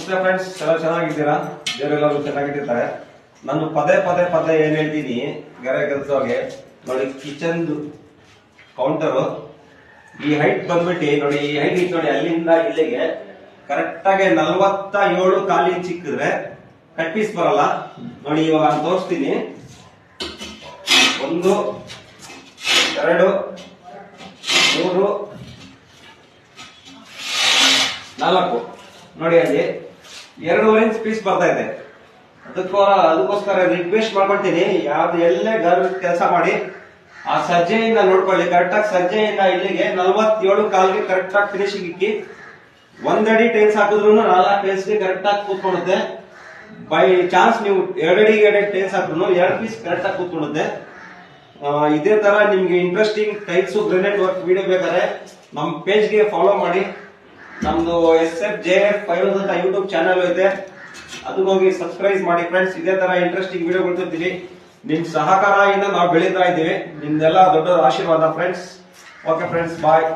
ನಮಸ್ತೆ ಫ್ರೆಂಡ್ಸ್, ಎಲ್ಲ ಚೆನ್ನಾಗಿದ್ದೀರಾ? ಬೇರೆಲ್ಲರೂ ಚೆನ್ನಾಗಿರ್ತಾರೆ. ನಾನು ಪದೇ ಏನ್ ಹೇಳ್ತೀನಿ ಗೆರೆ ಕೆಲಸವಾಗಿ ನೋಡಿ, ಕಿಚನ್ ಕೌಂಟರು ಈ ಹೈಟ್ ಬಂದ್ಬಿಟ್ಟು ನೋಡಿ, ಈ ಹೈಟ್ ಇತ್ತು ನೋಡಿ, ಅಲ್ಲಿಂದ ಇಲ್ಲಿಗೆ ಕರೆಕ್ಟ್ ಆಗಿ 47 ಕಾಲು ಇಂಚ್ ಸಿಕ್ಕಿದ್ರೆ ಕಟ್ ಪೀಸ್ ಬರಲ್ಲ ನೋಡಿ. ಇವಾಗ ನಾನು ತೋರಿಸ್ತೀನಿ. 1 2 3 4 ನೋಡಿ, ಅಲ್ಲಿ 2.5 ಇಂಚ್ ಪೀಸ್ ಬರ್ತಾ ಇದೆ. ಅದಕ್ಕೋಸ್ಕರ ರಿಕ್ವೆಸ್ಟ್ ಮಾಡ್ಕೊಳ್ತೀನಿ, ಯಾವ್ದು ಎಲ್ಲೇ ಕೆಲಸ ಮಾಡಿ ಆ ಸಜ್ಜೆಯಿಂದ ನೋಡ್ಕೊಳ್ಳಿ. ಕರೆಕ್ಟ್ ಆಗಿ ಸಜ್ಜೆಯಿಂದ ಇಲ್ಲಿಗೆ 47 ಕಾಲ್ಗೆ ಕರೆಕ್ಟ್ ಆಗಿ ಫಿನಿಶಿಂಗ್ ಇಕ್ಕಿ. 1 ಅಡಿ ಟೈಲ್ಸ್ ಹಾಕಿದ್ರು 4 ಟೈಲ್ಸ್ಗೆ ಕರೆಕ್ಟ್ ಆಗಿ ಕೂತ್ಕೊಳ್ಳುತ್ತೆ. ಬೈ ಚಾನ್ಸ್ ನೀವು 2 ಅಡಿಗೆ 2 ಟೈಲ್ಸ್ ಹಾಕಿದ್ರು 2 ಪೀಸ್ ಕರೆಕ್ಟ್ ಆಗಿ ಕೂತ್ಕೊಳ್ಳುತ್ತೆ. ಇದೇ ತರ ನಿಮ್ಗೆ interesting tiles granite work video ಬೇಕಾದ್ರೆ ನಮ್ ಪೇಜ್ಗೆ ಫಾಲೋ ಮಾಡಿ. ನಮ್ದು SFJF5 ಅಂತ ಯೂಟ್ಯೂಬ್ ಚಾನಲ್ ಐತೆ, ಅದಕ್ಕೆ ಹೋಗಿ ಸಬ್ಸ್ಕ್ರೈಬ್ ಮಾಡಿ ಫ್ರೆಂಡ್ಸ್. ಇದೇ ತರ ಇಂಟ್ರೆಸ್ಟಿಂಗ್ ವಿಡಿಯೋ ಕೊಡ್ತಿರ್ತೀವಿ. ನಿಮ್ ಸಹಕಾರದಿಂದ ನಾವು ಬೆಳೀತಾ ಇದ್ದೀವಿ. ನಿಮ್ದೆಲ್ಲ ದೊಡ್ಡ ಆಶೀರ್ವಾದ ಫ್ರೆಂಡ್ಸ್. ಓಕೆ ಫ್ರೆಂಡ್ಸ್, ಬಾಯ್.